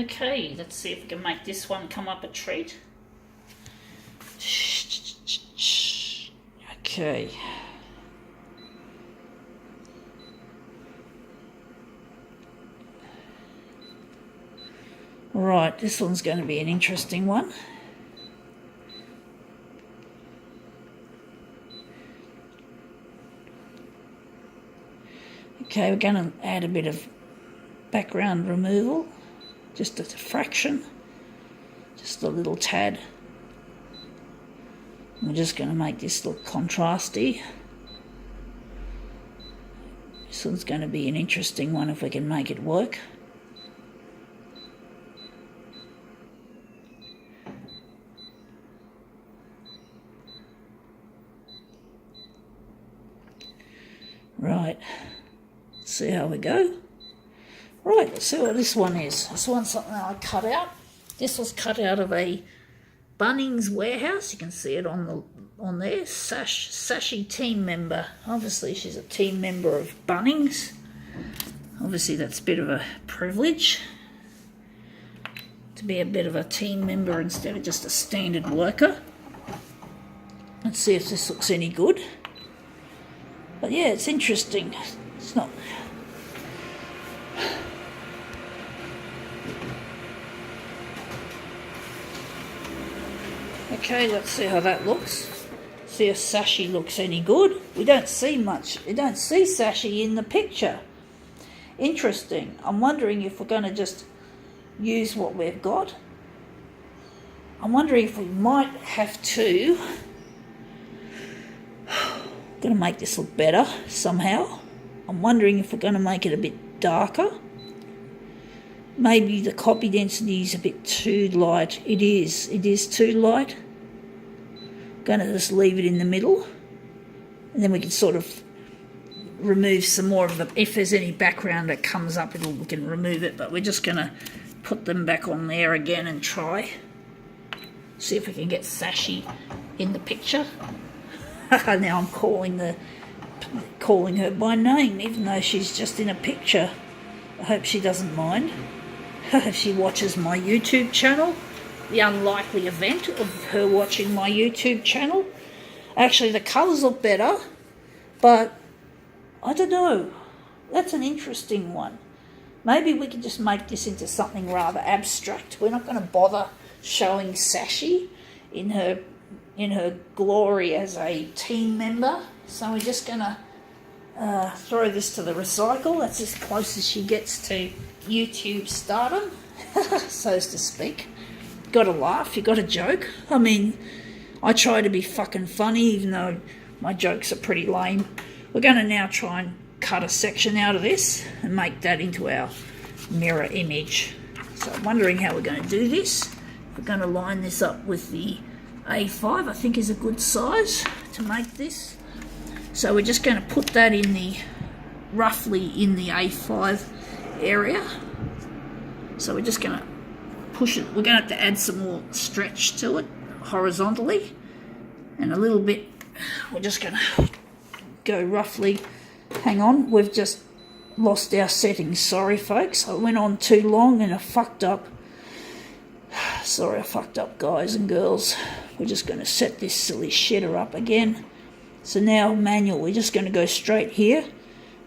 Okay, let's see if we can make this one come up a treat. Okay. Right, this one's going to be an interesting one. Okay, we're going to add a bit of background removal, just a fraction, just a little tad. We're just going to make this look contrasty. This one's going to be an interesting one if we can make it work. Right, let's see how we go. Right, let's see what this one is. This one's something I cut out. This was cut out of a Bunnings warehouse. You can see it on there. Sashi team member. Obviously, she's a team member of Bunnings. Obviously, that's a bit of a privilege to be a bit of a team member instead of just a standard worker. Let's see if this looks any good. But yeah, it's interesting. It's not... Okay, let's see how that looks. See if Sashi looks any good. We don't see much. We don't see Sashi in the picture. Interesting. I'm wondering if we're going to just use what we've got. I'm wondering if we might have to... Going to make this look better somehow. I'm wondering if we're going to make it a bit darker. Maybe the copy density is a bit too light. It is too light. Going to just leave it in the middle, and then we can sort of remove some more of the, if there's any background that comes up, we can remove it, but we're just going to put them back on there again and try. See if we can get Sashi in the picture. Now I'm calling her by name, even though she's just in a picture. I hope she doesn't mind. If she watches my YouTube channel, the unlikely event of her watching my YouTube channel. Actually, the colours look better, but I don't know. That's an interesting one. Maybe we could just make this into something rather abstract. We're not going to bother showing Sashi in her glory as a team member. So we're just going to throw this to the recycle. That's as close as she gets to YouTube stardom, so to speak. Got to laugh, you got to joke. I mean, I try to be fucking funny, even though my jokes are pretty lame. We're going to now try and cut a section out of this and make that into our mirror image. So I'm wondering how we're going to do this. We're going to line this up with the A5, I think is a good size to make this. So we're just going to put that in the, roughly in the A5 area. So we're just going to push it. We're going to have to add some more stretch to it horizontally, and a little bit. We're just going to go roughly. Hang on, we've just lost our settings. Sorry, folks. I went on too long and I fucked up. Sorry, I fucked up, guys and girls. We're just going to set this silly shitter up again. So now manual. We're just going to go straight here.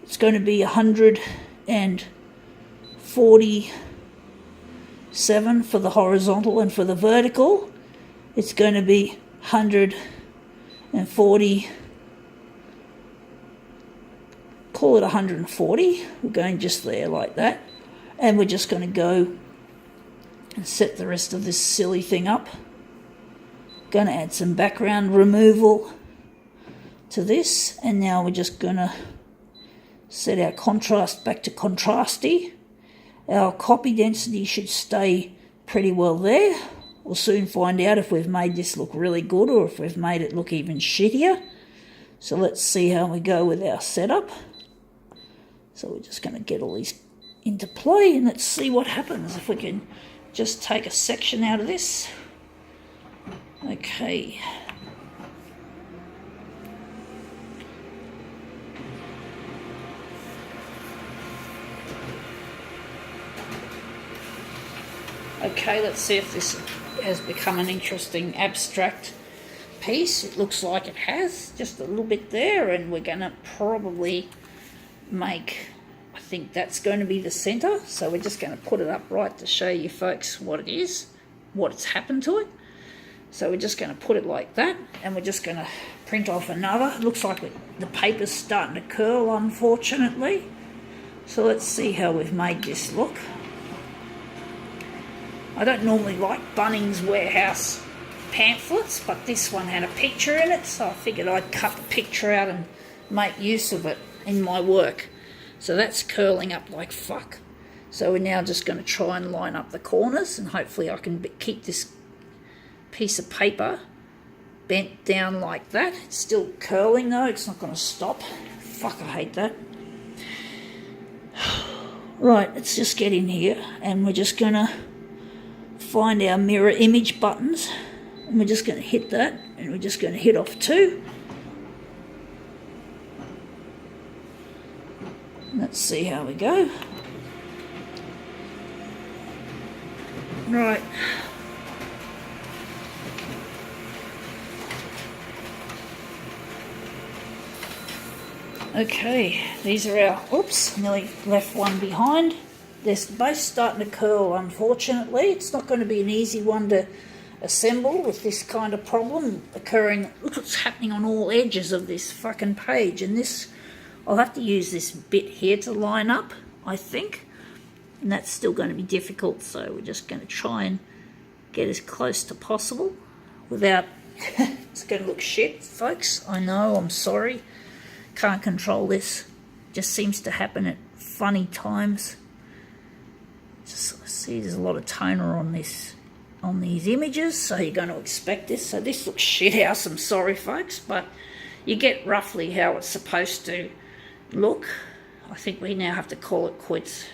It's going to be 147 for the horizontal, and for the vertical it's going to be 140, call it 140. We're going just there like that, and we're just going to go and set the rest of this silly thing up. Going to add some background removal to this, and now we're just going to set our contrast back to contrasty. Our copy density should stay pretty well there. We'll soon find out if we've made this look really good or if we've made it look even shittier. So let's see how we go with our setup. So we're just going to get all these into play, and let's see what happens if we can just take a section out of this. Okay. Okay, let's see if this has become an interesting abstract piece. It looks like it has, just a little bit there, and we're going to probably make, I think that's going to be the centre, so we're just going to put it upright to show you folks what it is, what's happened to it. So we're just going to put it like that, and we're just going to print off another. It looks like the paper's starting to curl, unfortunately. So let's see how we've made this look. I don't normally like Bunnings Warehouse pamphlets, but this one had a picture in it, so I figured I'd cut the picture out and make use of it in my work. So that's curling up like fuck. So we're now just going to try and line up the corners, and hopefully I can keep this piece of paper bent down like that. It's still curling though, it's not going to stop. Fuck, I hate that. Right, let's just get in here, and we're just going to find our mirror image buttons, and we're just going to hit that, and we're just going to hit off 2. Let's see how we go. Right. Okay, these are our, oops, nearly left one behind. They're both starting to curl, unfortunately. It's not going to be an easy one to assemble with this kind of problem occurring. Look what's happening on all edges of this fucking page. And this, I'll have to use this bit here to line up, I think. And that's still going to be difficult, so we're just going to try and get as close to possible without... It's going to look shit, folks. I know, I'm sorry. Can't control this. Just seems to happen at funny times. Just see, there's a lot of toner on this, on these images, so you're going to expect this. So this looks shithouse, I'm sorry folks, but you get roughly how it's supposed to look. I think we now have to call it quits.